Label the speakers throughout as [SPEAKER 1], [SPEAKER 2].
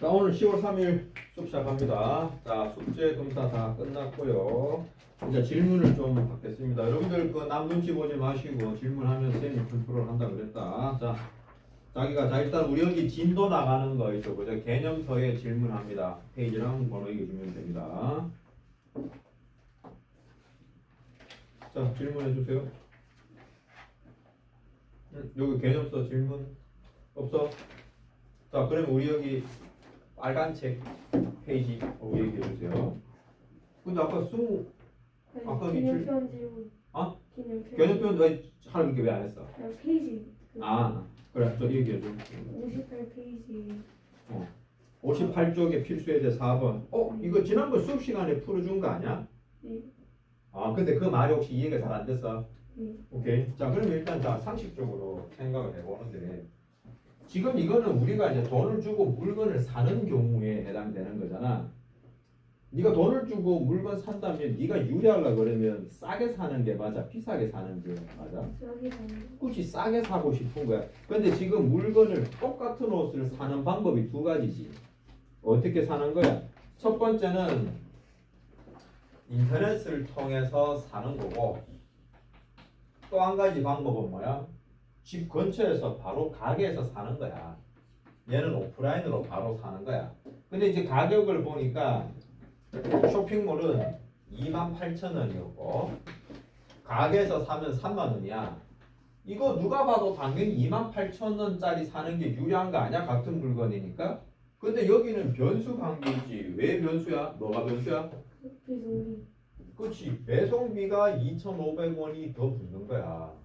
[SPEAKER 1] 자, 오늘 10월 3일 수업 시작합니다. 자, 숙제 검사 다 끝났고요. 이제 질문을 좀 받겠습니다. 여러분들 그 남 눈치 보지 마시고 질문하면 쌤이 컨트롤 한다 그랬다. 자, 자 일단 우리 여기 진도 나가는 거 있죠. 그죠? 개념서에 질문합니다. 페이지랑 번호 읽어주면 됩니다. 자, 질문해 주세요. 여기 개념서 질문 없어? 자, 그러면 우리 여기 빨간 책 페이지 보고 얘기해 주세요. 근데 아까 아까
[SPEAKER 2] 기념편 질문.
[SPEAKER 1] 어?
[SPEAKER 2] 기념편.
[SPEAKER 1] 개념표현 왜 하는 게 왜 안 했어?
[SPEAKER 2] 페이지.
[SPEAKER 1] 그래, 저 얘기해 줘.
[SPEAKER 2] 58페이지.
[SPEAKER 1] 58쪽에 필수예제 4번. 이거 지난번 수업 시간에 풀어준 거 아니야?
[SPEAKER 2] 네.
[SPEAKER 1] 근데 그 말이 혹시 이해가 잘 안 됐어?
[SPEAKER 2] 네.
[SPEAKER 1] 오케이. 자, 그러면 일단 상식적으로 생각을 해보는데, 지금 이거는 우리가 이제 돈을 주고 물건을 사는 경우에 해당되는 거잖아. 네가 돈을 주고 물건 산다면 네가 유리하려고 그러면 싸게 사는 게 맞아? 비싸게 사는 게 맞아? 굳이 싸게 사고 싶은 거야. 근데 지금 물건을 똑같은 옷을 사는 방법이 두 가지지. 어떻게 사는 거야? 첫 번째는 인터넷을 통해서 사는 거고, 또 한 가지 방법은 뭐야? 집 근처에서 바로 가게에서 사는 거야. 얘는 오프라인으로 바로 사는 거야. 근데 이제 가격을 보니까 쇼핑몰은 28,000원이었고 가게에서 사면 30,000원이야. 이거 누가 봐도 당연히 28,000원짜리 사는 게 유리한 거 아니야? 같은 물건이니까. 근데 여기는 변수 관계이지. 왜 변수야? 뭐가 변수야?
[SPEAKER 2] 배송비.
[SPEAKER 1] 그렇지. 배송비가 2,500원이 더 붙는 거야.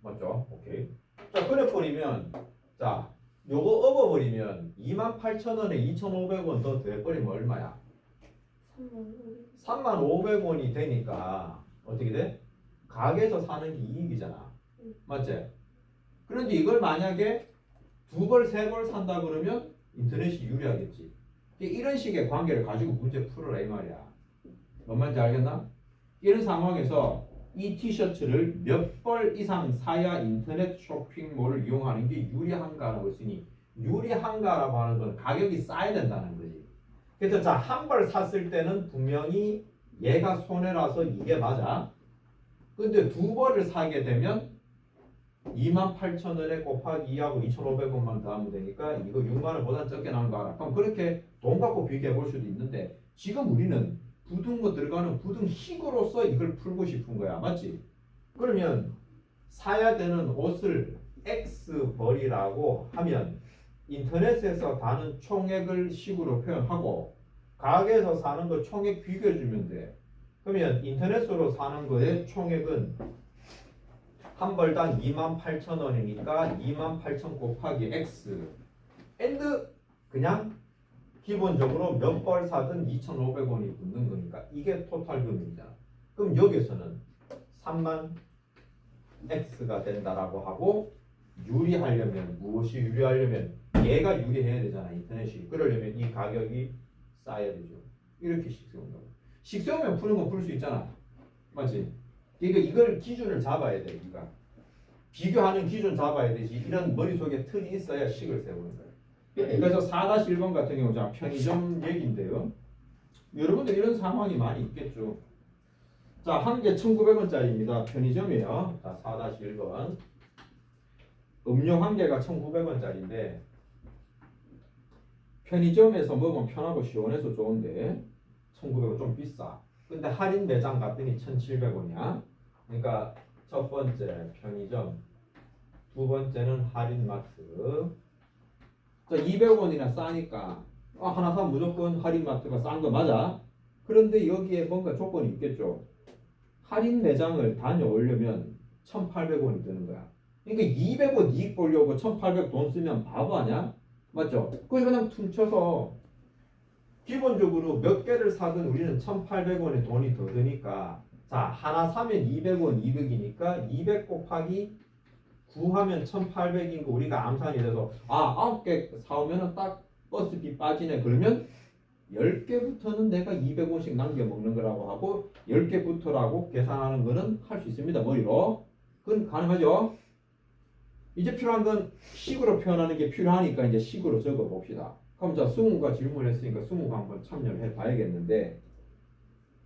[SPEAKER 1] 맞죠? 오케이. 자, 그래버리면, 자, 요거 업어버리면 28,000원에 2,500원 더 더해버리면 얼마야? 35,500원이 되니까 어떻게 돼? 가게에서 사는 게 이익이잖아. 맞지? 그런데 이걸 만약에 두 벌, 세 벌 산다 그러면 인터넷이 유리하겠지. 이런 식의 관계를 가지고 문제 풀어라 이 말이야. 뭔 말인지 알겠나? 이런 상황에서 이 티셔츠를 몇 벌 이상 사야 인터넷 쇼핑몰을 이용하는 게 유리한가라고 했으니, 유리한가라고 하는 건 가격이 싸야 된다는 거지. 그래서 자, 한 벌 샀을 때는 분명히 얘가 손해라서 이게 맞아. 근데 두 벌을 사게 되면 28,000원에 곱하기 2하고 2,500원만 더하면 되니까 이거 6만원보다 적게 나온 거 알아. 그럼 그렇게 돈 갖고 비교해 볼 수도 있는데, 지금 우리는 부등호 들어가는 부등식으로서 이걸 풀고 싶은 거야. 맞지? 그러면 사야 되는 옷을 X벌이라고 하면 인터넷에서 다는 총액을 식으로 표현하고 가게에서 사는 거 총액 비교해 주면 돼. 그러면 인터넷으로 사는 거의 총액은 한 벌당 28,000원이니까 28,000 곱하기 X and 그냥 기본적으로 몇 벌 사든 2,500원이 붙는 거니까 이게 토탈 금액이잖아. 그럼 여기서는 3만 X가 된다라고 하고, 유리하려면 무엇이 유리하려면 얘가 유리해야 되잖아. 인터넷이. 그러려면 이 가격이 싸야 되죠. 이렇게 식 세운다고. 식 세우면 푸는 건 풀 수 있잖아. 맞지? 그러니까 이걸 기준을 잡아야 돼. 우리가 비교하는 기준 잡아야 되지. 이런 머릿속에 틀이 있어야 식을 세우는 거야. 그래서 4-1번 같은 경우 자, 편의점 얘기인데요. 여러분들 이런 상황이 많이 있겠죠. 자, 한 개 1,900원짜리입니다. 편의점이에요. 자, 4-1번. 음료 한 개가 1,900원짜리인데 편의점에서 먹으면 편하고 시원해서 좋은데 1,900원 좀 비싸. 근데 할인 매장 갔더니 1,700원이야. 그러니까 첫 번째 편의점, 두 번째는 할인마트. 자, 200원이나 싸니까 하나 사면 무조건 할인마트가 싼 거 맞아. 그런데 여기에 뭔가 조건이 있겠죠. 할인 매장을 다녀오려면 1,800원이 드는 거야. 그러니까 200원 이익 보려고 1,800 돈 쓰면 바보 아니야? 맞죠? 그래서 그냥 퉁쳐서 기본적으로 몇 개를 사든 우리는 1,800원의 돈이 더 드니까, 자, 하나 사면 200원 이득이니까 200 곱하기 9 하면 1,800인 거 우리가 암산이 돼서 9개 사오면 딱 버스비 빠지네. 그러면 10개부터는 내가 200원씩 남겨 먹는 거라고 하고 10개부터라고 계산하는 거는 할 수 있습니다. 머리로. 그건 가능하죠? 이제 필요한 건 식으로 표현하는 게 필요하니까 이제 식으로 적어 봅시다. 그럼 자 승우가 질문했으니까 승우가 한번 참여를 해 봐야겠는데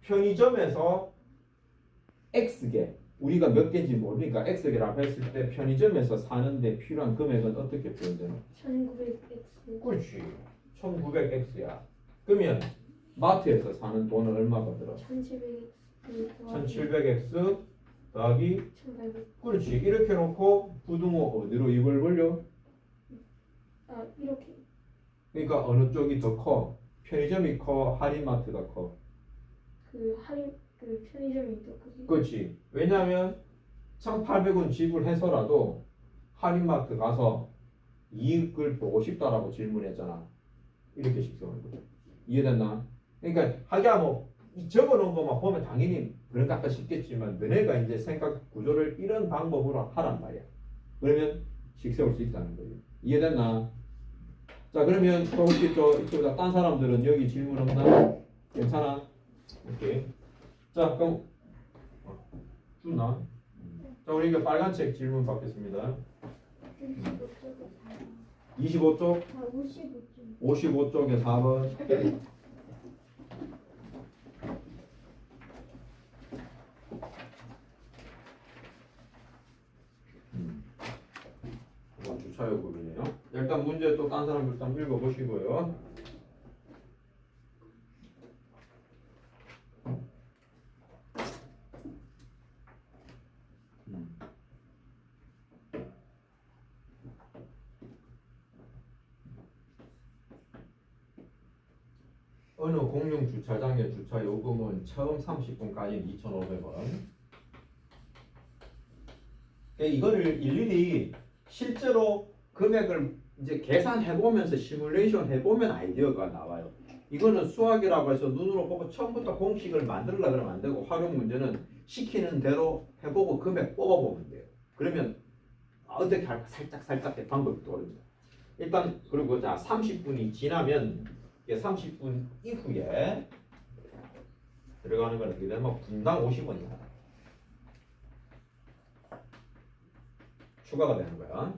[SPEAKER 1] 편의점에서 X개 우리가 몇 개인지 모르니까 X개라고 했을 때 편의점에서 사는데 필요한 금액은 어떻게 표현되나?
[SPEAKER 2] 1900X.
[SPEAKER 1] 그렇지 1900X야. 그러면 마트에서 사는 돈은 얼마가 들어?
[SPEAKER 2] 1700X.
[SPEAKER 1] 1700X 더하기
[SPEAKER 2] 1800.
[SPEAKER 1] 그렇지 이렇게 놓고 부등호 어디로 입을 벌려?
[SPEAKER 2] 아, 이렇게.
[SPEAKER 1] 그러니까 어느 쪽이 더 커? 편의점이 커? 할인마트가 커?
[SPEAKER 2] 그 할인 그 편의점이 또 그지.
[SPEAKER 1] 그렇지 왜냐하면 1800원 지불해서라도 할인마트 가서 이익을 보고 싶다라고 질문했잖아. 이렇게 식성을 거죠. 이해됐나? 그러니까 하기야 뭐 적어놓은 것만 보면 당연히 그런 것 같다 싶겠지만 너네가 이제 생각 구조를 이런 방법으로 하란 말이야. 그러면 식세울 수 있다는 거예요. 이해됐나? 자 그러면 또 혹시 이쪽에다 딴 사람들은 여기 질문 없나? 괜찮아? 오케이. 자 그럼 주나? 자 우리 이거 빨간 책 질문 받겠습니다. 25쪽?
[SPEAKER 2] 아, 55점.
[SPEAKER 1] 55쪽에 4번. 이건 주차요금이네요. 일단 문제 또 딴 사람 일단 읽어보시고요. 어느 공용 주차장의 주차 요금은 처음 30분까지는 2,500원. 이거를 일일이 실제로 금액을 이제 계산해 보면서 시뮬레이션 해 보면 아이디어가 나와요. 이거는 수학이라고 해서 눈으로 보고 처음부터 공식을 만들려고 그러면 안 되고 활용 문제는 시키는 대로 해보고 금액 뽑아보면 돼요. 그러면 어떻게 할까 살짝 방법이 떠오릅니다. 일단 그리고 자 30분이 지나면 30분 이후에 들어가는 건 어떻게 되냐면 분당 50원이야. 추가가 되는 거야.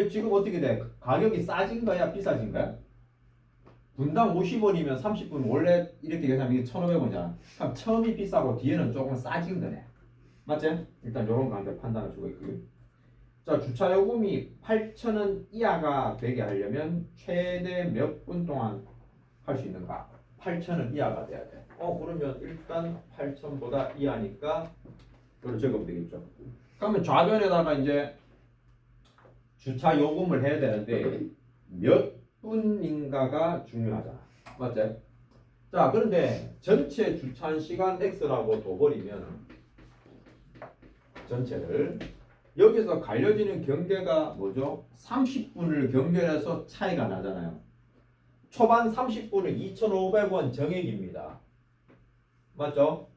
[SPEAKER 1] 지금 어떻게 돼? 가격이 싸진 거야? 비싸진 거야? 분당 50원이면 30분 원래 이렇게 계산하면 이게 1,500원이잖아. 그럼 처음이 비싸고 뒤에는 조금 싸진 거네. 맞지? 일단 이런 거 한번 판단할 수가 있고요. 자, 주차 요금이 8,000원 이하가 되게 하려면 최대 몇 분 동안 할 수 있는가? 8,000원 이하가 돼야 돼. 그러면 일단 8,000보다 이하니까 이걸 적으면 되겠죠. 그러면 좌변에다가 이제 주차 요금을 해야 되는데 몇 분인가가 중요하잖아. 맞지? 자, 그런데 전체 주차 시간 X라고 둬버리면 전체를 여기서 갈려지는 경계가 뭐죠? 30분을 경계해서 차이가 나잖아요. 초반 30분은 2,500원 정액입니다. 맞죠?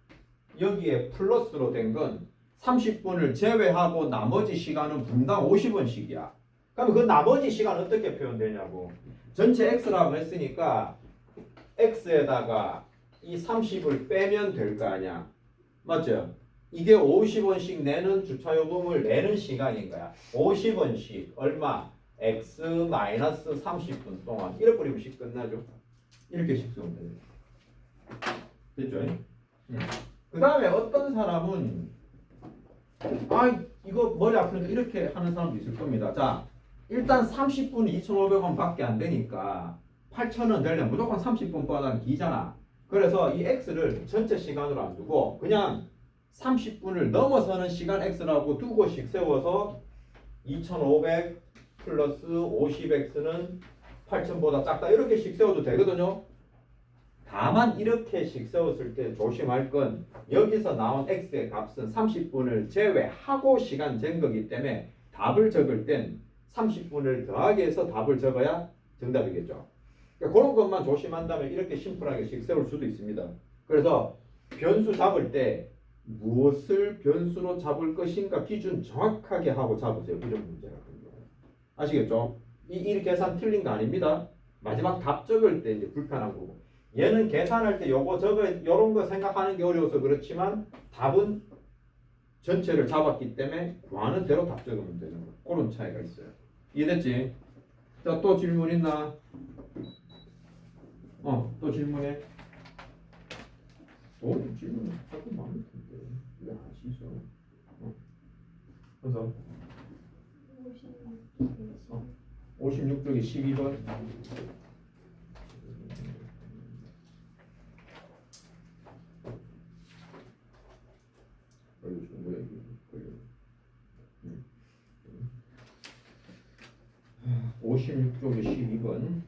[SPEAKER 1] 여기에 플러스로 된 건 30분을 제외하고 나머지 시간은 분당 50원씩이야. 그럼 그 나머지 시간 어떻게 표현되냐고. 전체 X라고 했으니까 X에다가 이 30을 빼면 될 거 아니야. 맞죠? 이게 50원씩 내는 주차요금을 내는 시간인 거야. 50원씩 얼마? X 마이너스 30분 동안. 이렇게 뿌리면씩 끝나죠. 이렇게씩 쓰면 돼요. 됐죠? 그 다음에 어떤 사람은 이거 머리 아프니까 이렇게 하는 사람도 있을 겁니다. 자, 일단 30분이 2,500원 밖에 안 되니까 8,000원 되려면 무조건 30분보다는 기잖아. 그래서 이 X를 전체 시간으로 안 두고 그냥 30분을 넘어서는 시간 X라고 두 곳씩 세워서 2,500 플러스 50X는 8,000보다 작다 이렇게씩 세워도 되거든요. 다만 이렇게씩 세웠을 때 조심할 건 여기서 나온 X의 값은 30분을 제외하고 시간 잰 거기 때문에 답을 적을 땐 30분을 더하기 해서 답을 적어야 정답이겠죠. 그러니까 그런 것만 조심한다면 이렇게 심플하게씩 세울 수도 있습니다. 그래서 변수 잡을 때 무엇을 변수로 잡을 것인가 기준 정확하게 하고 잡으세요. 이런 문제 같은 경우. 아시겠죠? 이 계산 틀린 거 아닙니다. 마지막 답 적을 때 이제 불편한 거고. 얘는 계산할 때 요런 거 생각하는 게 어려워서 그렇지만 답은 전체를 잡았기 때문에 구하는 대로 답 적으면 되는 거. 그런 차이가 있어요. 이해됐지? 자, 또 질문 있나? 또 질문해. 질문 자꾸 많을 텐데 왜 하시죠? 그래서 56쪽에 12번. 걸려주는 거야 이게. 걸려. 56쪽에 12번.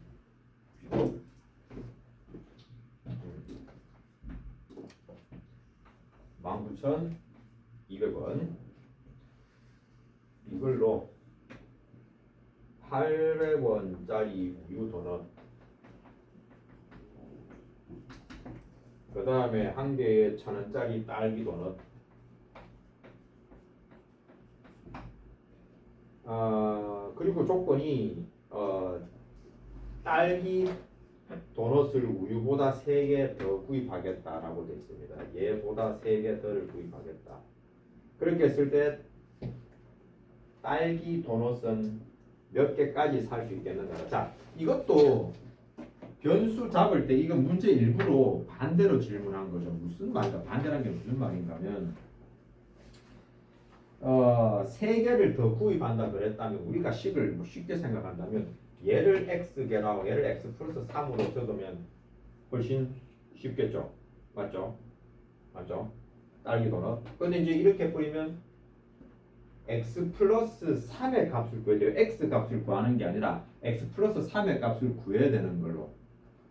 [SPEAKER 1] 19,200원. 이걸로 800원짜리 우유 도넛, 그 다음에 한 개에 1,000원짜리 딸기 도넛, 그리고 조건이 딸기 도넛을 우유보다 3개 더 구입하겠다라고 되어 있습니다. 얘보다 3개 더를 구입하겠다. 그렇게 했을 때 딸기 도넛은 몇 개까지 살 수 있겠는가? 자, 이것도 변수 잡을 때 이건 문제 일부러 반대로 질문한 거죠. 무슨 말인가? 반대라는 게 무슨 말인가 하면 3개를 더 구입한다 그랬다면 우리가 식을 뭐 쉽게 생각한다면 얘를 x개라고 얘를 x 플러스 3으로 적으면 훨씬 쉽겠죠. 맞죠? 맞죠? 딸기 도넛. 근데 이제 이렇게 뿌리면 x 플러스 3의 값을 구해야 돼요. x 값을 구하는 게 아니라 x 플러스 3의 값을 구해야 되는 걸로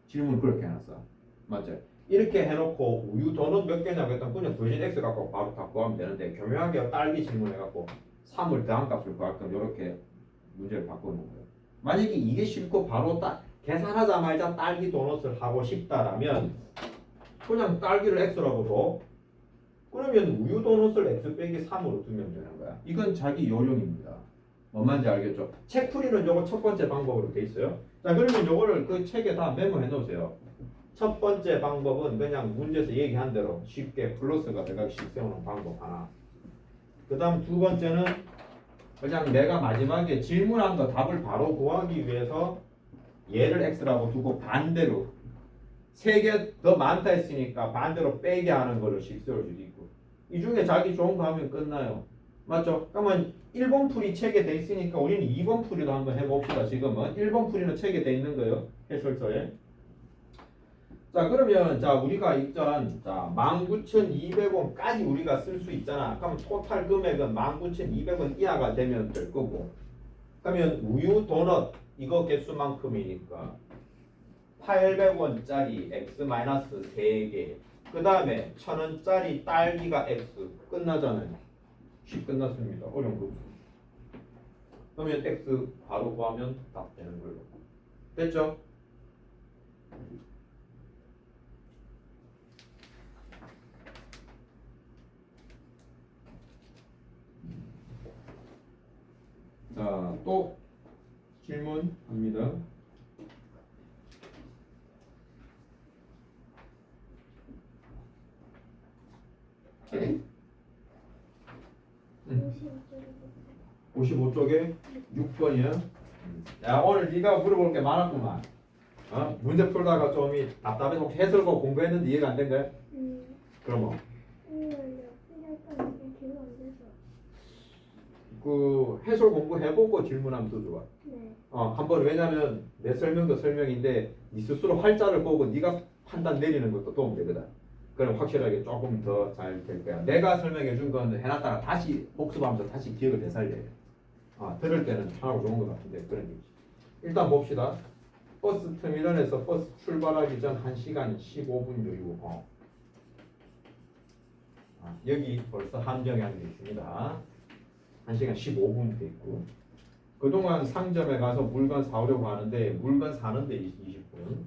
[SPEAKER 1] 질문을 그렇게 해놨어. 맞죠? 이렇게 해놓고 우유 도넛 몇 개냐고 했더니 그냥 구해진 x 갖고 바로 다 구하면 되는데 교묘하게 딸기 질문해갖고 3을 더한 값을 구할 거면 이렇게 문제를 바꾸는 거예요. 만약에 이게 싫고 바로 계산하자마자 딸기 도넛을 하고 싶다라면 그냥 딸기를 x라고 줘. 그러면 우유 도넛을 x 빼기 3으로 두면 되는 거야. 이건 자기 요령입니다. 뭔 말인지 알겠죠? 책 풀이는 요거 첫 번째 방법으로 돼 있어요. 자, 그러면 요거를 그 책에 다 메모해 놓으세요. 첫 번째 방법은 그냥 문제에서 얘기한 대로 쉽게 플러스가 들어가기씩 세우는 방법 하나. 그 다음 두 번째는 그냥 내가 마지막에 질문한 거 답을 바로 구하기 위해서 얘를 x라고 두고 반대로 3개 더 많다 했으니까 반대로 빼게 하는 거를 식 세울 수도 있고, 이 중에 자기 좋은 거 하면 끝나요. 맞죠? 그러면 1번 풀이 책에 돼 있으니까 우리는 2번 풀이도 한번 해봅시다. 지금은 1번 풀이는 책에 돼 있는 거예요. 해설서에. 자, 그러면 자 우리가 일단 19,200원까지 우리가 쓸 수 있잖아. 그럼 토탈 금액은 19,200원 이하가 되면 될 거고, 그러면 우유 도넛 이거 개수만큼이니까 800원짜리 x-3개, 그 다음에 1,000원짜리 딸기가 x. 끝나잖아요. 10 끝났습니다. 어려운 거 없어요. 그러면 x 바로 구하면 답 되는 걸로. 됐죠? 자, 또 질문합니다.
[SPEAKER 2] 음.
[SPEAKER 1] 55쪽에 6번이야. 야, 오늘 네가 물어볼 게 많았구만. 문제 풀다가 좀 답답해서 혹시 해설고 공부했는데 이해가 안 된 거야? 그럼 뭐? 그 해설 공부 해보고 질문하면 더 좋아.
[SPEAKER 2] 네.
[SPEAKER 1] 한번 왜냐면 내 설명도 설명인데 네 스스로 활자를 보고 네가 판단 내리는 것도 도움 되거든. 그럼 확실하게 조금 더 잘 될 거야. 내가 설명해 준 건 해놨다가 다시 복습하면서 다시 기억을 되살려야 돼. 들을 때는 편하고 좋은 것 같은데 그런 게 있지. 일단 봅시다. 버스 터미널에서 버스 출발하기 전 1시간 15분 여유. 여기 벌써 함정이 돼 있습니다. 1시간 15분 돼 있고, 그동안 상점에 가서 물건 사오려고 하는데 물건 사는데 20분.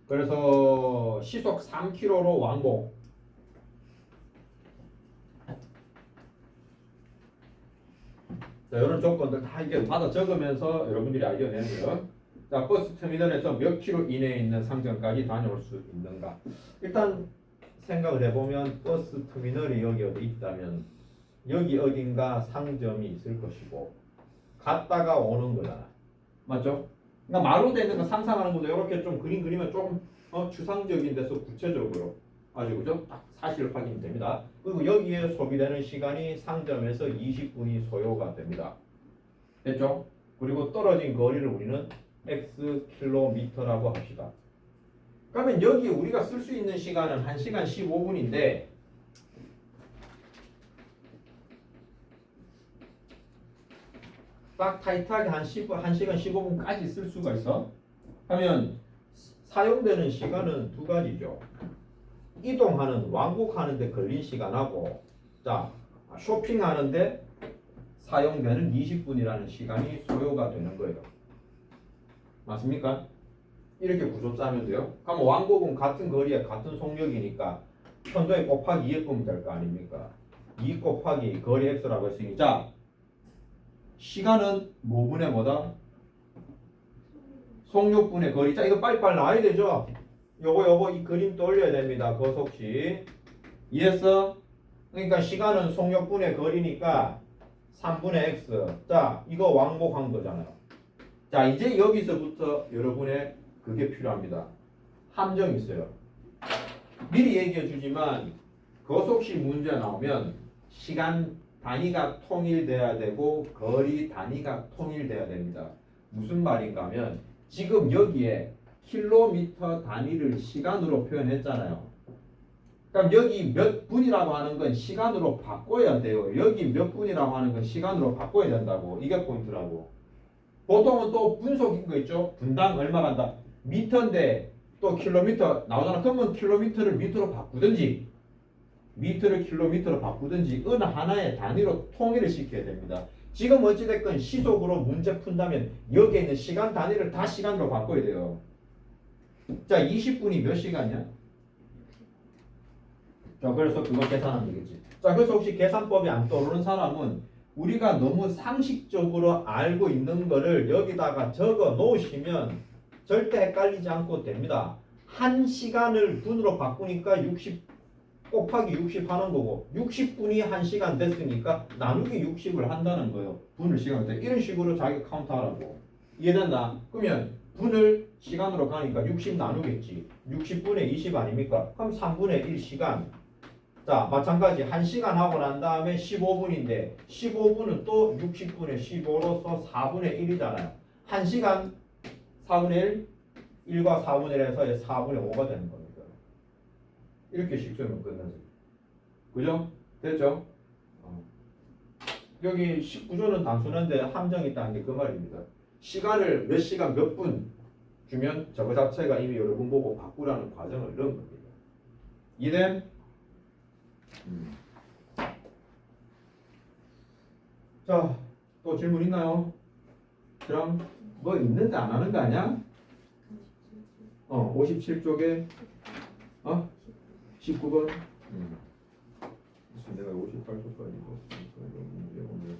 [SPEAKER 1] 그래서 시속 3km로 왕복. 자, 이런 조건들 다 이게 받아 적으면서 여러분들이 알려내는 거예요. 자, 버스 터미널에서 몇 킬로 이내에 있는 상점까지 다녀올 수 있는가? 일단 생각을 해보면 버스 터미널이 여기 어디 있다면 여기 어딘가 상점이 있을 것이고 갔다가 오는 거잖아. 맞죠? 그러니까 말로 되는 거 상상하는 것도 이렇게 좀 그림 그리면 조금 추상적인 데서 구체적으로 아주 그죠? 딱 사실 확인이 됩니다. 그리고 여기에 소비되는 시간이 상점에서 20분이 소요가 됩니다. 됐죠? 그리고 떨어진 거리를 우리는 x 킬로미터라고 합시다. 그러면 여기 우리가 쓸 수 있는 시간은 1시간 15분인데 딱 타이트하게 1시간 15분까지 쓸 수가 있어. 하면 사용되는 시간은 두 가지죠. 이동하는 왕복하는 데 걸린 시간하고 자 쇼핑하는데 사용되는 20분이라는 시간이 소요가 되는 거예요. 맞습니까? 이렇게 구조 짜면 돼요. 그럼 왕복은 같은 거리에 같은 속력이니까 편도에 곱하기 2에 보면 될 거 아닙니까? 2 곱하기 거리 x라고 했으니 자 시간은 뭐분의 뭐다? 속력분의 거리. 자 이거 빨리빨리 나와야 되죠? 요거 이 그림 떠올려야 됩니다. 거속시 이해했어? 그러니까 시간은 속력분의 거리니까 3분의 x. 자 이거 왕복한 거잖아요. 자 이제 여기서부터 여러분의 그게 필요합니다. 함정이 있어요. 미리 얘기해 주지만 거속시 문제 나오면 시간 단위가 통일돼야 되고 거리 단위가 통일돼야 됩니다. 무슨 말인가 하면 지금 여기에 킬로미터 단위를 시간으로 표현했잖아요. 그럼 여기 몇 분이라고 하는 건 시간으로 바꿔야 돼요. 여기 몇 분이라고 하는 건 시간으로 바꿔야 된다고. 이게 포인트라고. 보통은 또 분속인 거 있죠. 분당 얼마 간다. 미터인데 또 킬로미터 나오잖아. 그러면 킬로미터를 미터로 바꾸든지 미터를 킬로미터로 바꾸든지 어느 하나의 단위로 통일을 시켜야 됩니다. 지금 어찌됐건 시속으로 문제 푼다면 여기에 있는 시간 단위를 다 시간으로 바꿔야 돼요. 자 20분이 몇 시간이야? 자 그래서 그거 계산하면 되겠지. 자 그래서 혹시 계산법이 안 떠오르는 사람은 우리가 너무 상식적으로 알고 있는 거를 여기다가 적어 놓으시면 절대 헷갈리지 않고 됩니다. 1시간을 분으로 바꾸니까 60 곱하기 60 하는 거고 60분이 1시간 됐으니까 나누기 60을 한다는 거예요. 분을 시간으로 때 이런 식으로 자기가 카운트하라고. 이해됐나? 그러면 분을 시간으로 가니까 60 나누겠지. 60분의 20 아닙니까? 그럼 3분의 1시간. 자 마찬가지 1시간 하고 난 다음에 15분인데 15분은 또 60분의 15로서 4분의 1이잖아요. 1시간 4분의 1, 1과 4분의 1에서 4분의 5가 되는 겁니다. 이렇게 식수하면 끝나지. 그죠? 됐죠? 여기 19조는 단순한데 함정이 있다는 게 그 말입니다. 시간을 몇 시간 몇 분 주면 저거 자체가 이미 여러분 보고 바꾸라는 과정을 넣은 겁니다. 이해됨? 자, 또 질문 있나요? 그럼 뭐 있는데 안 하는 거 아니야? 57쪽에 19번. 내가 58쪽까지 봤으니까 문제 오늘.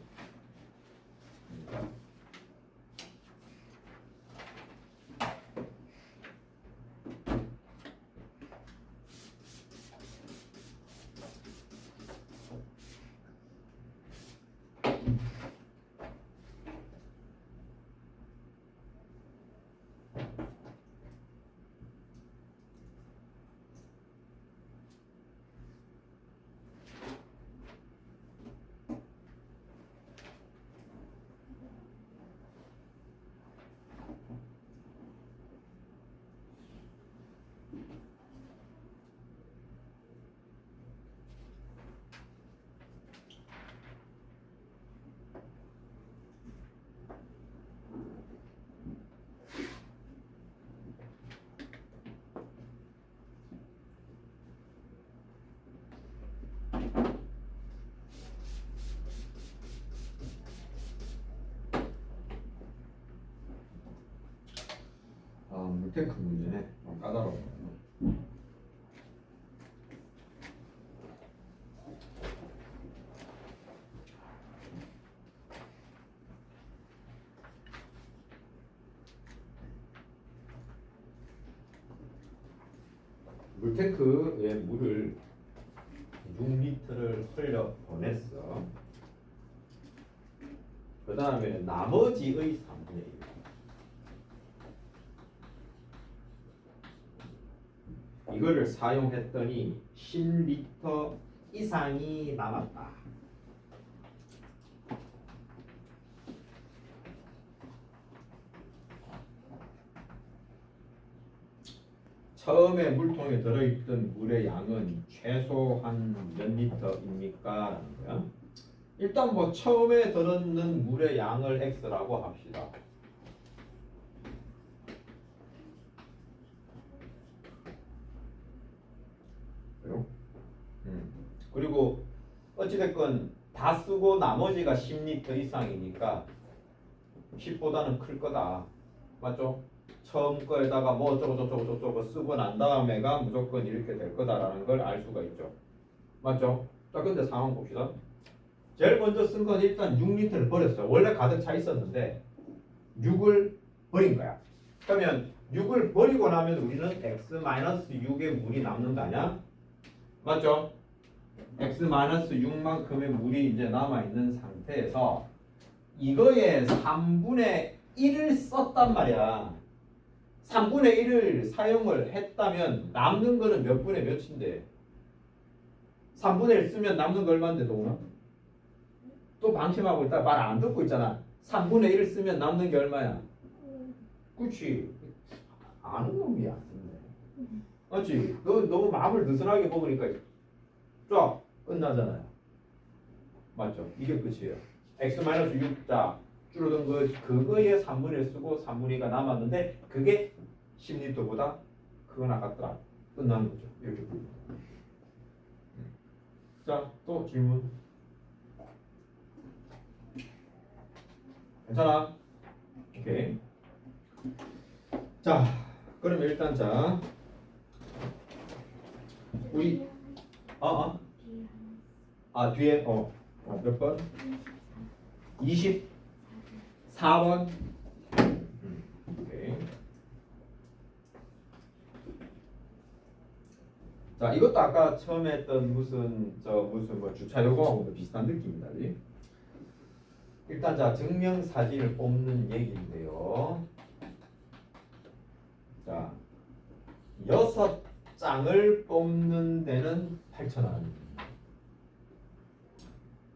[SPEAKER 1] 물탱크 문제네. 까다로워. 물탱크에 물을 6리터를 흘려 보냈어. 그 다음에 나머지의 3분의 1. 이거를 사용했더니 10리터 이상이 남았다. 처음에 물통에 들어있던 물의 양은 최소 한 몇 리터입니까? 라는 거야. 일단 뭐 처음에 들어있는 물의 양을 x라고 합시다. 그리고 어찌됐건 다 쓰고 나머지가 10리터 이상이니까 10보다는 클 거다. 맞죠? 처음 거에다가 뭐 어쩌고 쓰고 난 다음에가 무조건 이렇게 될 거다라는 걸 알 수가 있죠. 맞죠? 자, 근데 상황 봅시다. 제일 먼저 쓴 건 일단 6리터를 버렸어요. 원래 가득 차 있었는데 6을 버린 거야. 그러면 6을 버리고 나면 우리는 x-6의 물이 남는 거 아니야? 맞죠? x-6만큼의 물이 이제 남아있는 상태에서 이거에 3분의 1을 썼단 말이야. 3분의 1을 사용을 했다면 남는 거는 몇 분의 몇인데? 3분의 1 쓰면 남는 거 얼마인데 동훈아? 또 방심하고 있다. 말 안 듣고 있잖아. 3분의 1을 쓰면 남는 게 얼마야? 그렇지. 아는 놈이 안 듣네. 맞지? 너 너무 마음을 느슨하게 먹으니까 쫙 끝나잖아요. 맞죠? 이게 끝이에요. x-6자 줄어든 거 그거에 3분의 1 쓰고 3분의 2가 남았는데 그게 10리터보다 그건 아깝더라. 끝나는 거죠. 이렇게 보입니다. 자, 또 질문. 괜찮아? 오케이. 자, 그러면 일단 자 우리 뒤에 몇 번? 24번. 오케이. 자, 이것도 아까 처음에 했던 무슨 뭐 주차 요금하고도 비슷한 느낌이다. 그지? 일단 자, 증명 사진을 뽑는 얘기인데요. 자, 6장을 뽑는 데는 8,000원.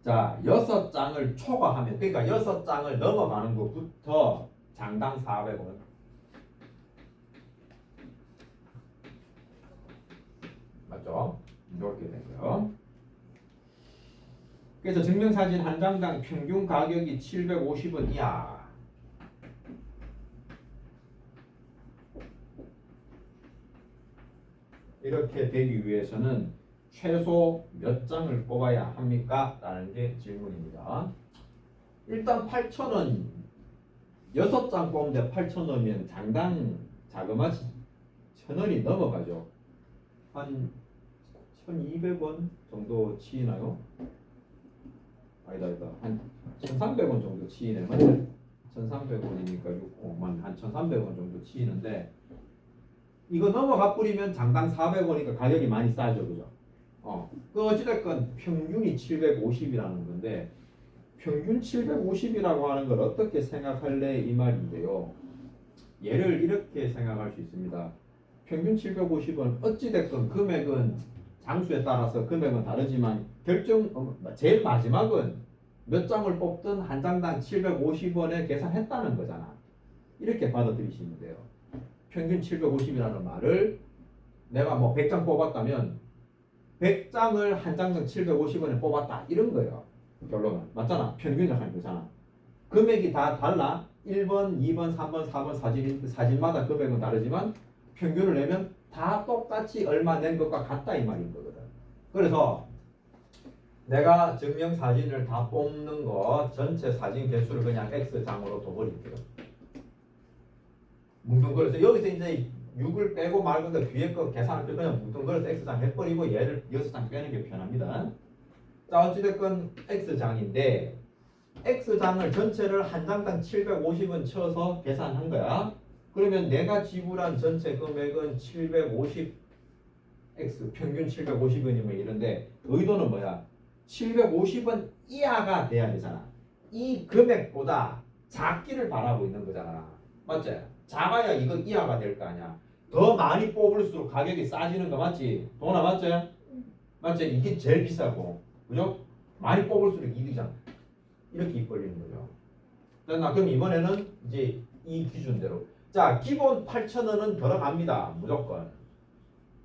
[SPEAKER 1] 자, 6장을 초과하면, 그러니까 6장을 넘어가는 것부터 장당 400원. 맞죠? 이렇게 되고요. 그래서 증명사진 한 장당 평균 가격이 750원 이하. 이렇게 되기 위해서는 최소 몇 장을 뽑아야 합니까? 라는 게 질문입니다. 일단 8,000원 6장 뽑는데 8,000원이면 장당 자그마치 1,000원이 넘어가죠. 한 1,200원 정도 치이나요? 아니다 한 1,300원 정도 치이네. 맞죠? 1,300원이니까 6만 한 1,300원 정도 치이는데 이거 넘어가 뿌리면 장당 400원이니까 가격이 많이 싸죠. 그죠? 그 어찌됐건 평균이 750이라는 건데 평균 750이라고 하는 걸 어떻게 생각할래 이 말인데요. 얘를 이렇게 생각할 수 있습니다. 평균 750원 어찌됐건 금액은 장수에 따라서 금액은 다르지만 제일 마지막은 몇 장을 뽑든 한 장당 750원에 계산했다는 거잖아. 이렇게 받아들이시면 돼요. 평균 750이라는 말을 내가 뭐 100장 뽑았다면 100장을 한 장당 750원에 뽑았다 이런 거예요. 결론은 맞잖아. 평균을 하는 거잖아. 금액이 다 달라. 1번, 2번, 3번, 4번 사진마다 금액은 다르지만 평균을 내면 다 똑같이 얼마 낸 것과 같다 이 말인 거거든. 그래서 내가 증명 사진을 다 뽑는 거 전체 사진 개수를 그냥 X장으로 둬버릴게요. 뭉뚱그려서 여기서 이제 6을 빼고 말고 뒤에 거 계산할 때 그냥 뭉뚱그려서 X장 해버리고 얘를 6장 빼는 게 편합니다. 자, 어찌됐건 X장인데 X장을 전체를 한 장당 750원 쳐서 계산한 거야. 그러면 내가 지불한 전체 금액은 750 x 평균 750원이면 이런데 의도는 뭐야? 750원 이하가 돼야 되잖아. 이 금액보다 작기를 바라고 있는 거잖아. 맞지? 작아야 이거 이하가 될 거 아니야. 더 많이 뽑을수록 가격이 싸지는 거 맞지? 동원아 맞지? 맞지? 이게 제일 비싸고, 그죠? 많이 뽑을수록 이득이잖아. 이렇게 입 벌리는 거죠. 자, 그럼 이번에는 이제 이 기준대로. 자, 기본 8,000원은 들어갑니다. 무조건.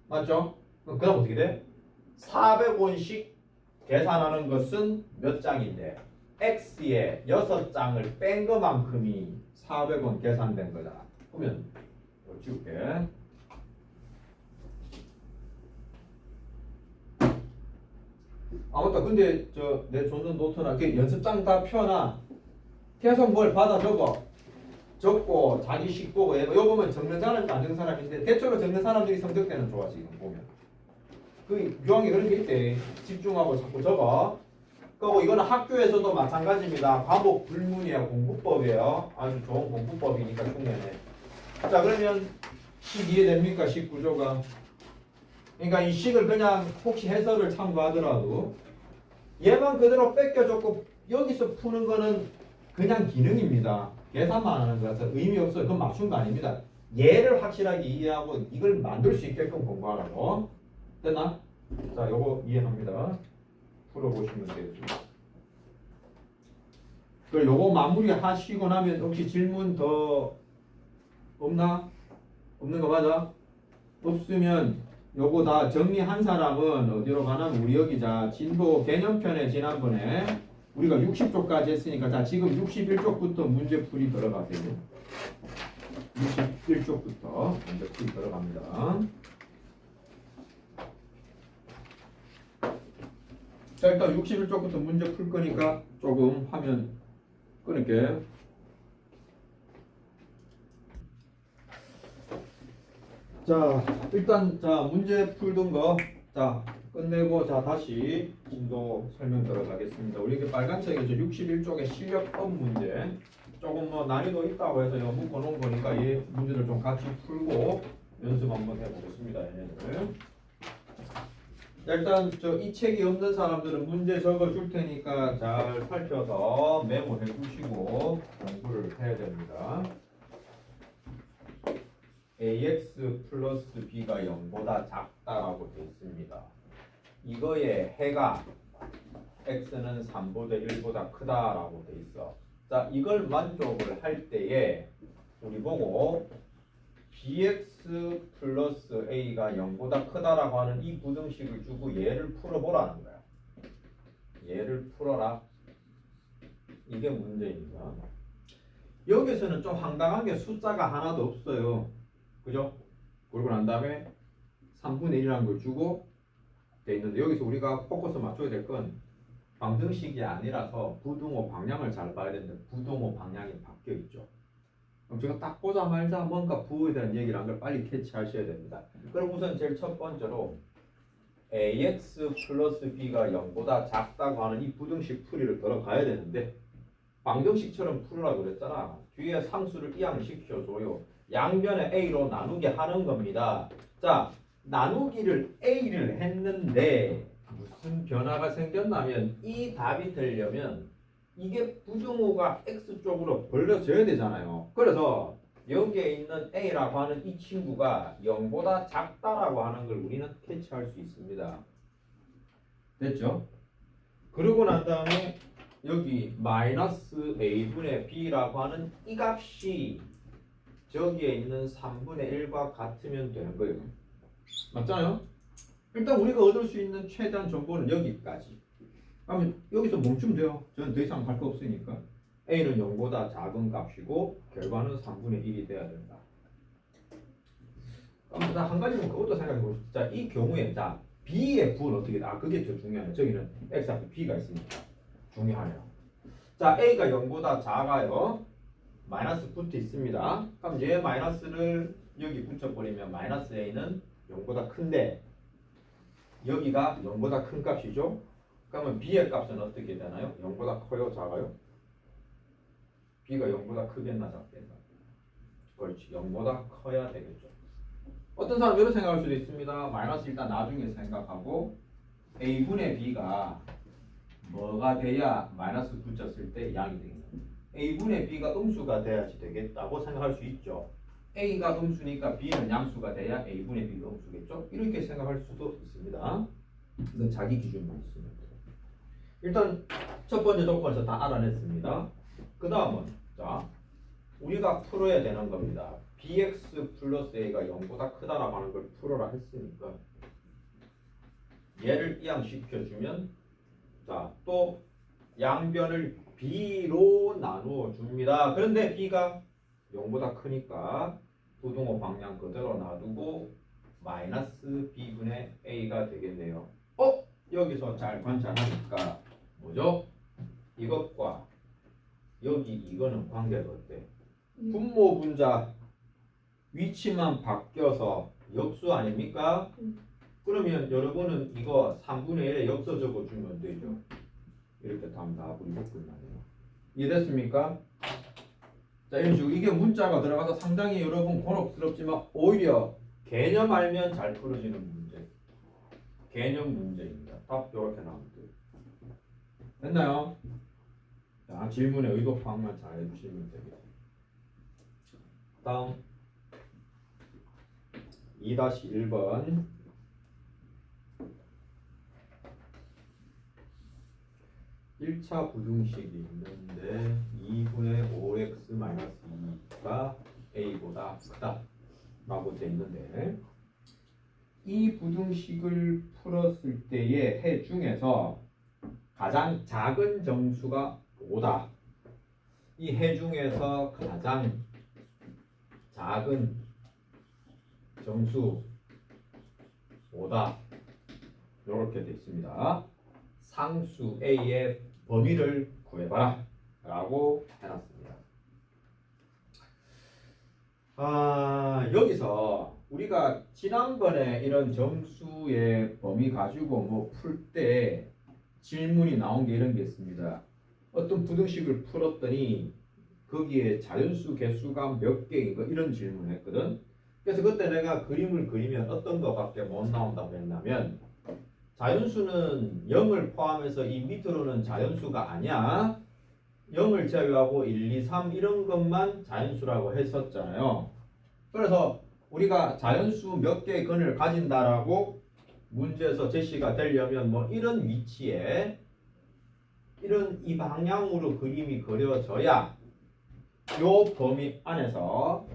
[SPEAKER 1] 맞죠? 그럼 그다음 어떻게 돼? 400원씩 계산하는 것은 몇 장인데 X에 6장을 뺀 것만큼이 400원 계산된 거다. 그러면 이거 지울게. 아 맞다. 근데 저 내 줬는 노트나 그 연습장 다 펴놔. 계속 뭘 받아 적고 자기 식 보고 요 보면 적는 사람이 안 적는 사람인데 대체로 적는 사람들이 성적대는 좋아 지금 보면. 그 유형이 그런 게 있대. 집중하고 자꾸 적어. 그리고 이거는 학교에서도 마찬가지입니다. 과목 불문이에요. 공부법이에요. 아주 좋은 공부법이니까 중요해. 자 그러면 식 이해됩니까? 식 구조가. 그러니까 이 식을 그냥 혹시 해설을 참고하더라도 얘만 그대로 뺏겨줬고 여기서 푸는 거는 그냥 기능입니다. 계산만 하는 거라서 의미 없어요. 그건 맞춘 거 아닙니다. 얘를 확실하게 이해하고 이걸 만들 수 있게끔 공부하라고. 됐나? 자, 요거 이해합니다. 풀어보시면 되죠. 그리고 요거 마무리 하시고 나면 혹시 질문 더 없나? 없는 거 맞아? 없으면 요거 다 정리한 사람은 어디로 가냐면 우리 여기 자 진도 개념편에 지난번에 우리가 60쪽까지 했으니까 자 지금 61쪽부터 문제풀이 들어가세요. 61쪽부터 문제풀이 들어갑니다. 자 일단 61쪽부터 문제 풀 거니까 조금 화면 끊을게. 자 일단 자 문제 풀던 거 자 끝내고 자 다시 진도 설명 들어가겠습니다. 우리 이게 빨간 책에 61쪽에 실력법 문제 조금 뭐 난이도 있다고 해서 이거 묶어놓은 거니까 이 문제를 좀 같이 풀고 연습 한번 해보겠습니다. 얘네들. 일단 저 이 책이 없는 사람들은 문제 적어 줄 테니까 잘 살펴서 메모해 두시고 공부를 해야 됩니다. ax 플러스 b가 0보다 작다라고 되어 있습니다. 이거의 해가 x는 3보다 1보다 크다라고 되어 있어. 자, 이걸 만족을 할 때에 우리 보고 bx 플러스 a가 0보다 크다라고 하는 이 부등식을 주고 얘를 풀어보라는 거야. 얘를 풀어라. 이게 문제입니다. 여기서는 좀 황당한 게 숫자가 하나도 없어요. 그죠? 그러고 난 다음에 3분의 1이라는 걸 주고 돼 있는데 여기서 우리가 포커스 맞춰야 될 건 방정식이 아니라서 부등호 방향을 잘 봐야 되는데 부등호 방향이 바뀌어 있죠. 그럼 제가 딱 보자마자 뭔가 부호에 대한 얘기를 한 걸 빨리 캐치하셔야 됩니다. 그럼 우선 제일 첫 번째로 ax 플러스 b가 0보다 작다고 하는 이 부등식 풀이를 들어가야 되는데 방정식처럼 풀으라고 그랬잖아. 뒤에 상수를 이항시켜줘요. 양변에 a로 나누게 하는 겁니다. 자, 나누기를 a를 했는데 무슨 변화가 생겼냐면 이 답이 되려면 이게 부등호가 x쪽으로 벌려져야 되잖아요. 그래서 여기에 있는 a라고 하는 이 친구가 0보다 작다라고 하는 걸 우리는 캐치할 수 있습니다. 됐죠? 그러고 난 다음에 여기 마이너스 a분의 b라고 하는 이 값이 저기에 있는 3분의 1과 같으면 되는 거예요. 맞잖아요? 일단 우리가 얻을 수 있는 최대한 정보는 여기까지. 그러면 여기서 멈추면 돼요. 저는 더 이상 할 거 없으니까. a는 0보다 작은 값이고 결과는 3분의 1이 돼야 된다. 그럼 한 가지는 그것도 생각해 보시죠. 자, 이 경우에 자 b의 부는 어떻게 돼? 아, 그게 더 중요하네. 저기는 x 앞에 b가 있으니까 중요하네요. 자, a가 0보다 작아요. 마이너스 붙어 있습니다. 그럼 얘 마이너스를 여기 붙여버리면 마이너스 a는 0보다 큰데 여기가 0보다 큰 값이죠. 그러면 b의 값은 어떻게 되나요? 0보다 커요? 작아요? b가 0보다 크겠나 작겠나? 그렇지. 0보다 커야 되겠죠. 어떤 사람 이렇게 생각할 수도 있습니다. 마이너스 일단 나중에 생각하고 a분의 b가 뭐가 돼야 마이너스 붙였을 때 양이 되겠냐. a분의 b가 음수가 돼야지 되겠다고 생각할 수 있죠. a가 음수니까 b는 양수가 돼야 a분의 b도 음수겠죠. 이렇게 생각할 수도 있습니다. 이건 자기 기준만 있으면 돼요. 일단 첫 번째 조건에서 다 알아냈습니다. 그 다음은 자 우리가 풀어야 되는 겁니다. bx 플러스 a가 0보다 크다라고 하는 걸 풀어라 했으니까 얘를 이항시켜주면 자 또 양변을 b로 나누어 줍니다. 그런데 b가 0보다 크니까 부등호 방향 그대로 놔두고 마이너스 b분의 a가 되겠네요. 여기서 잘 관찰하니까 뭐죠? 이것과 여기 이거는 관계가 어때? 분모 분자 위치만 바뀌어서 역수 아닙니까? 그러면 여러분은 이거 3분의 1에 역서 적어주면 되죠. 이렇게 답 나와버리고 끝나네요. 이해됐습니까? 자 이런 식으로 이게 문자가 들어가서 상당히 여러분 곤혹스럽지만 오히려 개념 알면 잘 풀어지는 문제. 개념 문제입니다. 답 이렇게 나오면 돼요. 됐나요? 자 질문의 의도 파악만 잘 해주시면 되겠습니다. 다음 2-1번 1차 부등식이 있는데 2분의 5x-2가 a보다 크다 라고 되어 있는데 이 부등식을 풀었을 때의 해 중에서 가장 작은 정수가 5다. 이 해 중에서 가장 작은 정수 5다. 이렇게 되어 있습니다. 상수 A의 범위를 구해봐라 라고 해놨습니다. 여기서 우리가 지난번에 이런 정수의 범위 가지고 뭐 풀 때 질문이 나온 게 이런 게 있습니다. 어떤 부등식을 풀었더니 거기에 자연수 개수가 몇 개인 거 이런 질문을 했거든. 그래서 그때 내가 그림을 그리면 어떤 거밖에 못 나온다고 했냐면 자연수는 0을 포함해서 이 밑으로는 자연수가 아니야. 0을 제외하고 1, 2, 3 이런 것만 자연수라고 했었잖아요. 그래서 우리가 자연수 몇 개의 근을 가진다라고 문제에서 제시가 되려면 뭐 이런 위치에 이런 이 방향으로 그림이 그려져야 요 범위 안에서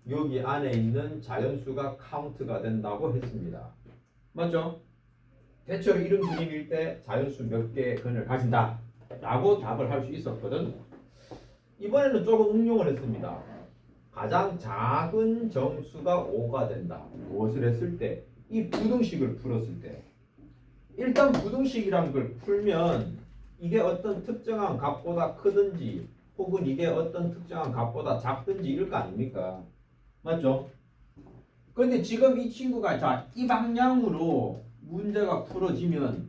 [SPEAKER 1] 여기 안에 있는 자연수가 카운트가 된다고 했습니다. 맞죠? 대체로 이런 그림일 때 자연수 몇 개의 근을 가진다 라고 답을 할 수 있었거든. 이번에는 조금 응용을 했습니다. 가장 작은 정수가 5가 된다. 무엇을 했을 때? 이 부등식을 풀었을 때. 일단 부등식이란 걸 풀면 이게 어떤 특정한 값보다 크든지 혹은 이게 어떤 특정한 값보다 작든지 이럴 거 아닙니까? 맞죠? 근데 지금 이 친구가 자, 이 방향으로 문제가 풀어지면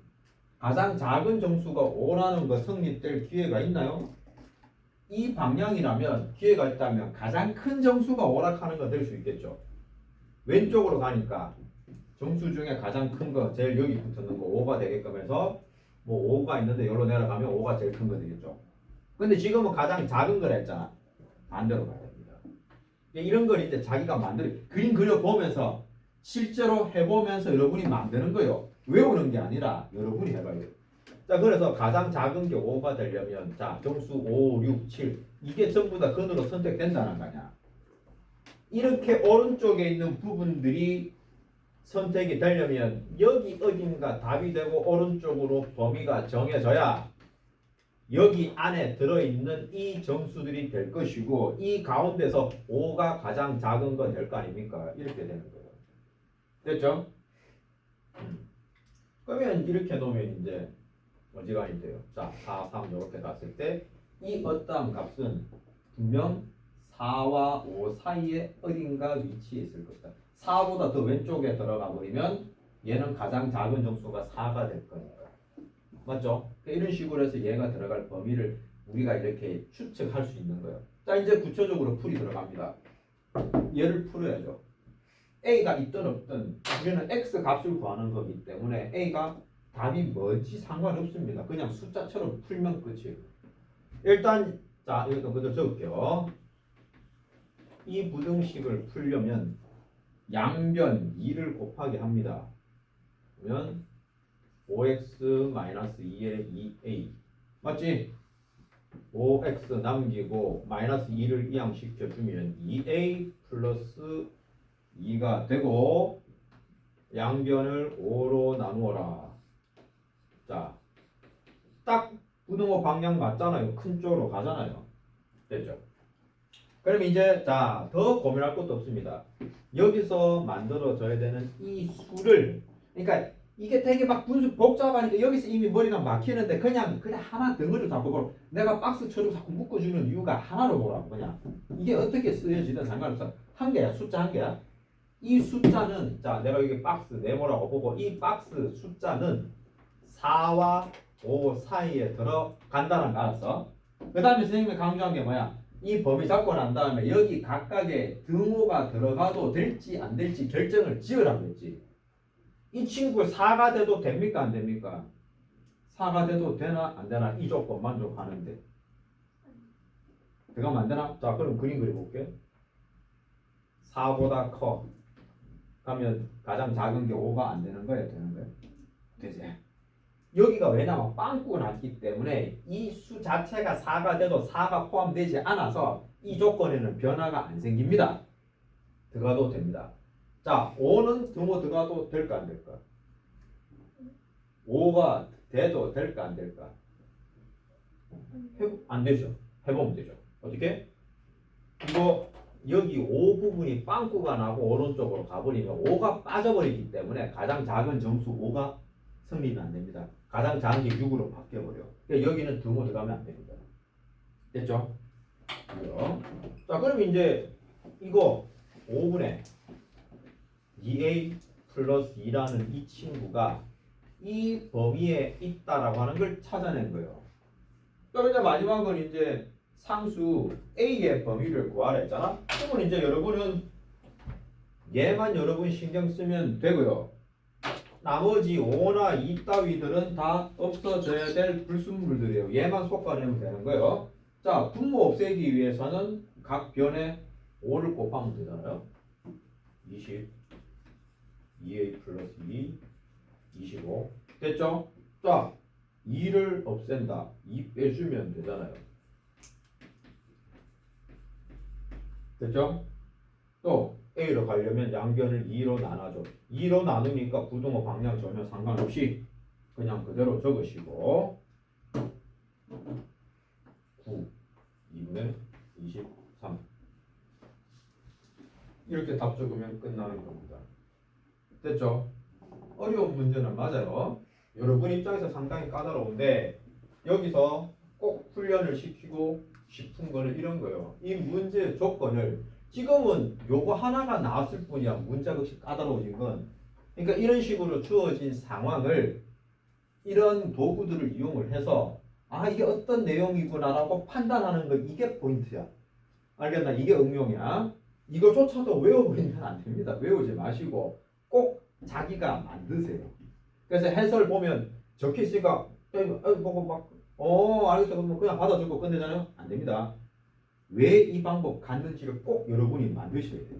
[SPEAKER 1] 가장 작은 정수가 5라는 거 성립될 기회가 있나요? 이 방향이라면 기회가 있다면 가장 큰 정수가 오락하는 거 될 수 있겠죠. 왼쪽으로 가니까 정수 중에 가장 큰 거 제일 여기 붙는 거 5가 되게끔 해서 뭐 5가 있는데 여기로 내려가면 5가 제일 큰 거 되겠죠. 근데 지금은 가장 작은 거라 했잖아. 반대로 가야 됩니다. 이런 걸 이제 자기가 그림 그려보면서 실제로 해보면서 여러분이 만드는 거예요. 외우는 게 아니라 여러분이 해봐야 돼요. 자, 그래서 가장 작은 게 5가 되려면 자, 정수 5, 6, 7 이게 전부 다 근으로 선택된다는 거 아니야. 이렇게 오른쪽에 있는 부분들이 선택이 되려면 여기 어딘가 답이 되고 오른쪽으로 범위가 정해져야 여기 안에 들어있는 이 정수들이 될 것이고 이 가운데서 5가 가장 작은 건 될 거 아닙니까? 이렇게 되는 거예요. 됐죠? 그러면 이렇게 놓으면 이제 어지간히 돼요. 자, 4, 3 이렇게 갔을 때 이 어떠한 값은 분명 4와 5 사이에 어딘가 위치해 있을 것이다. 4보다 더 왼쪽에 들어가 버리면 얘는 가장 작은 정수가 4가 될 거니까. 맞죠? 이런 식으로 해서 얘가 들어갈 범위를 우리가 이렇게 추측할 수 있는 거예요. 자, 이제 구체적으로 풀이 들어갑니다. 얘를 풀어야죠. a가 있든 없든 우리는 x 값을 구하는 거기 때문에 a가 답이 뭔지 상관없습니다. 그냥 숫자처럼 풀면 끝이에요. 일단 자 이거 먼저 적을게요. 이 부등식을 풀려면 양변 2를 곱하게 합니다. 그러면 5x-2의 2a 맞지? 5x 남기고 마이너스 2를 이항시켜주면 2a 플러스 2가 되고 양변을 5로 나누어라. 자, 딱 부등호 방향 맞잖아요. 큰 쪽으로 가잖아요. 됐죠? 그럼 이제 자, 더 고민할 것도 없습니다. 여기서 만들어져야 되는 이 수를 그러니까 이게 되게 막 분수 복잡하니까 여기서 이미 머리가 막히는데 그냥 하나 덩어리로 잡고 보라. 내가 박스처럼 자꾸 묶어주는 이유가 하나로 보라고 그냥. 이게 어떻게 쓰여지든 상관없어. 한 개야. 숫자 한 개야. 이 숫자는 자 내가 여기 박스 네모라고 보고 이 박스 숫자는 4와 5 사이에 들어간다는 거 알았어? 그 다음에 선생님이 강조한 게 뭐야? 이 범위 잡고 난 다음에 여기 각각의 등호가 들어가도 될지 안 될지 결정을 지으라고 했지. 이 친구 4가 돼도 됩니까 안 됩니까? 4가 돼도 되나 안 되나 이 조건 만족하는데 들어가면 안 되나? 자 그럼 그림 그려볼게. 4보다 커 그러면 가장 작은 게 5가 안 되는 거야 되는 거야? 되지. 여기가 왜냐면 빵꾸가 났기 때문에 이 수 자체가 4가 돼도 4가 포함되지 않아서 이 조건에는 변화가 안 생깁니다. 들어가도 됩니다. 자, 5는 등호 들어가도 될까 안 될까? 5가 돼도 될까 안 될까? 안 되죠. 해보면 되죠. 어떻게? 이거 여기 5 부분이 빵꾸가 나고 오른쪽으로 가버리면 5가 빠져버리기 때문에 가장 작은 점수 5가 성립이 안 됩니다. 가장 작은 게 6으로 바뀌어버려. 그러니까 여기는 등호 들어가면 안 됩니다. 됐죠? 이거. 자, 그럼 이제 이거 5분의 2a 플러스 2라는 이 친구가 이 범위에 있다라고 하는 걸 찾아낸 거예요. 그럼 이제 마지막은 이제 상수 a의 범위를 구하라 했잖아. 그러면 이제 여러분은 얘만 여러분 신경 쓰면 되고요. 나머지 5나 2 따위들은 다 없어져야 될 불순물들이에요. 얘만 솎아내면 되는 거예요. 자, 분모 없애기 위해서는 각 변에 5를 곱하면 되잖아요. 20, 2a 플러스 2, 25. 됐죠? 자, 2를 없앤다. 2 빼주면 되잖아요. 됐죠? 또 A로 가려면 양변을 2로 나눠줘. 2로 나누니까 부등호 방향 전혀 상관없이 그냥 그대로 적으시고 9, 2분의 23 이렇게 답 적으면 끝나는 겁니다. 됐죠? 어려운 문제는 맞아요. 여러분 입장에서 상당히 까다로운데 여기서 꼭 훈련을 시키고 싶은 거는 이런 거예요. 이 문제 조건을 지금은 요거 하나가 나왔을 뿐이야. 문제가 혹시 까다로워진 건. 그러니까 이런 식으로 주어진 상황을 이런 도구들을 이용을 해서 아 이게 어떤 내용이구나라고 판단하는 거 이게 포인트야. 알겠나? 이게 응용이야. 이거조차도 외워버리면 안 됩니다. 외우지 마시고 꼭 자기가 만드세요. 그래서 해설 보면 적혀 있으니까 보고 막 알겠어 그러면 그냥 받아주고 끝내잖아요. 안 됩니다. 왜 이 방법 갔는지를 꼭 여러분이 만드셔야 돼요.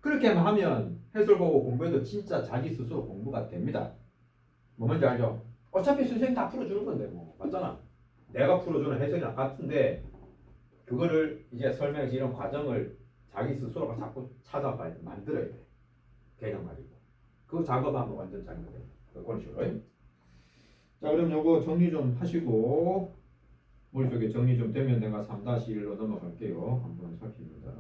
[SPEAKER 1] 그렇게 하면 해설 보고 공부해도 진짜 자기 스스로 공부가 됩니다. 뭐 뭔지 알죠? 어차피 선생님 다 풀어주는 건데 뭐 맞잖아. 내가 풀어주는 해설이랑 같은데 그거를 이제 설명해서 이런 과정을 자기 스스로가 자꾸 찾아봐야 돼. 만들어야 돼. 개념 가지고. 그 작업하면 완전 잘못돼. 그런 식으로. 자 그럼 요거 정리 좀 하시고 머릿속에 정리 좀 되면 내가 3-1로 넘어갈게요. 한번 살핍니다.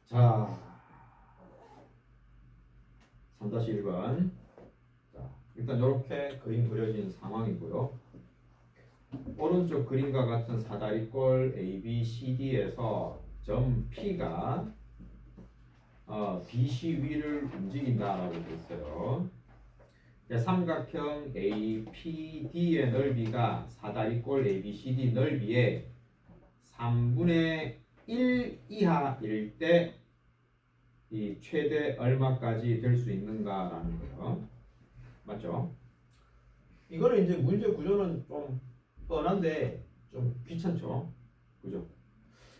[SPEAKER 1] 자, 3-1번. 자, 일단 이렇게 그림 그려진 상황이고요. 오른쪽 그림과 같은 사다리꼴 ABCD에서 점 P가 BC 위를 움직인다라고 되어 있어요. 삼각형 APD의 넓이가 사다리꼴 ABCD 넓이의 3분의 1 이하일 때 이 최대 얼마까지 될 수 있는가라는 거예요. 맞죠? 이거는 이제 문제 구조는 좀 뻔한데 좀 귀찮죠. 그죠?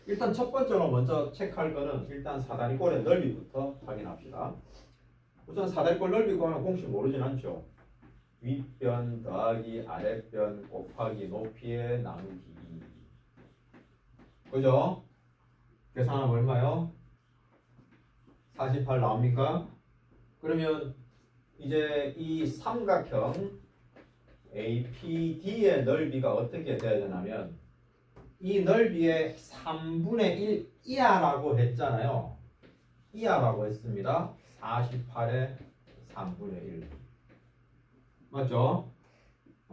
[SPEAKER 1] 일단 첫 번째로 먼저 체크할 거는 일단 사다리꼴의 넓이부터 확인합시다. 우선 사다리꼴 넓이 구하는 공식 모르진 않죠. 윗변 더하기 아랫변 곱하기 높이의 나누기. 그죠? 계산하면 얼마요? 48 나옵니까? 그러면 이제 이 삼각형 APD의 넓이가 어떻게 돼야 되냐면 이 넓이의 3분의 1 이하라고 했잖아요. 이하라고 했습니다. 48의 3분의 1. 맞죠?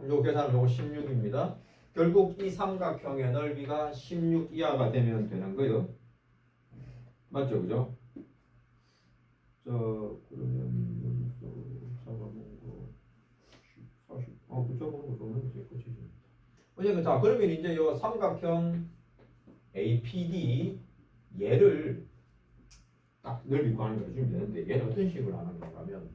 [SPEAKER 1] 요 계산은 요거 16입니다. 결국 이 삼각형의 넓이가 16 이하가 되면 되는 거예요. 맞죠? 그죠? 그러면 여기서 잡아놓은 거 40, 붙여보는 거 좋은 게 끝이지. 자, 그러면 이제 요 삼각형 APD 얘를 딱 넓이 구하는 거 해주면 되는데 얘는 어떤 식으로 하는 건가 하면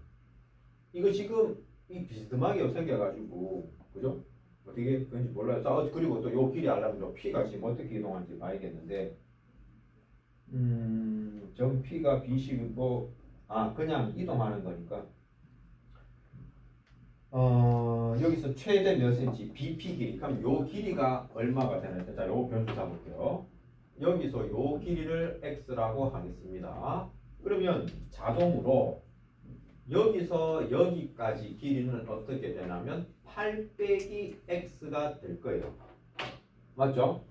[SPEAKER 1] 이거 지금 이 비스듬하게 생겨가지고 그죠? 어떻게 그런지 몰라요. 자, 그리고 또 요 길이 알려면 요 P가 지금 어떻게 이동하는지 봐야겠는데 점 P가 B식 그냥 이동하는 거니까 여기서 최대 몇 cm BP 길이 그럼 요 길이가 얼마가 되나 자, 요거 변수 잡을게요. 여기서 요 길이를 x라고 하겠습니다. 그러면 자동으로 여기서 여기까지 길이는 어떻게 되냐면 8 빼기 x가 될 거예요. 맞죠?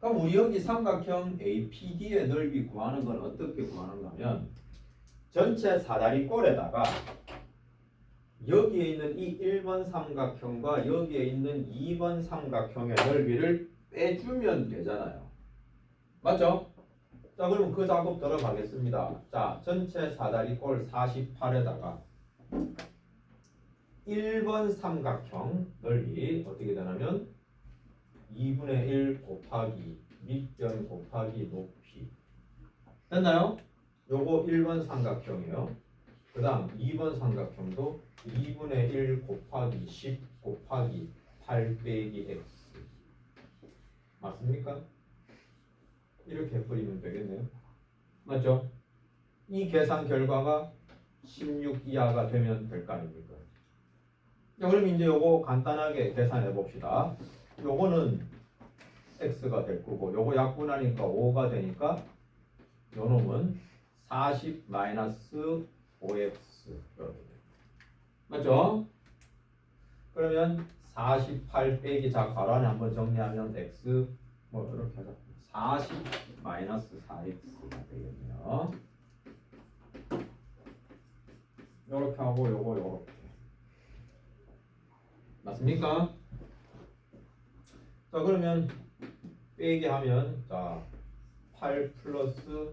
[SPEAKER 1] 그럼 우리 여기 삼각형 APD의 넓이 구하는 건 어떻게 구하는가 하면 전체 사다리꼴에다가 여기에 있는 이 1번 삼각형과 여기에 있는 2번 삼각형의 넓이를 빼주면 되잖아요. 맞죠? 자, 그러면 그 작업 들어가겠습니다. 자, 전체 사다리꼴 48에다가 1번 삼각형 넓이 어떻게 되냐면 2분의 1 곱하기 밑변 곱하기 높이 됐나요? 요거 1번 삼각형이에요. 그 다음 2번 삼각형도 2분의 1 곱하기 10 곱하기 8 빼기 x 맞습니까? 이렇게 해버리면 되겠네요. 맞죠? 이 계산 결과가 16 이하가 되면 될 거 아닙니까? 자, 그럼 이제 요거 간단하게 계산해 봅시다. 요거는 x가 될 거고 요거 약분하니까 5가 되니까 요 놈은 40 마이너스 5x 이렇게 맞죠? 그러면 48 빼기 자 가로 안에 한번 정리하면 x 이렇게 하자. 40 마이너스 4x가 되겠네요. 이렇게 하고 요거 요렇게 맞습니까? 자, 그러면 빼기 하면 자 8 플러스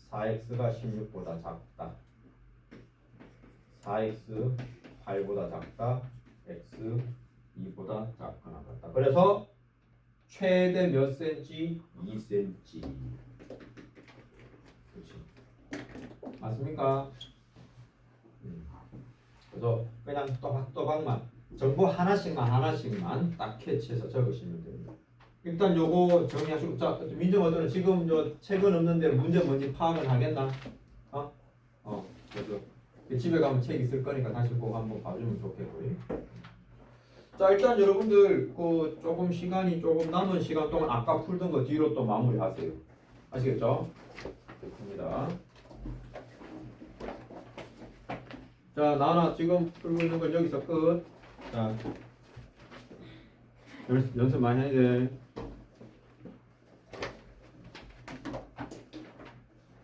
[SPEAKER 1] 4x가 16보다 작다. 4x 8보다 작다. x 2보다 작거나 같다. 그래서 최대 몇 cm? 2cm. 그렇지. 맞습니까? 그래서 그냥 또박또박만 정보 하나씩만 딱 캐치해서 적으시면 됩니다. 일단 요거 정리하시고 자 민정어들은 지금 저 책은 없는데 문제 뭔지 파악은 하겠나? 그래서 집에 가면 책 있을 거니까 다시 꼭 한번 봐주면 좋겠고요. 자, 일단 여러분들 그 조금 시간이 조금 남은 시간 동안 아까 풀던 거 뒤로 또 마무리하세요. 아시겠죠? 됐습니다. 자, 나나 지금 풀고 있는 건 여기서 끝. 자, 연습 많이 해야 돼.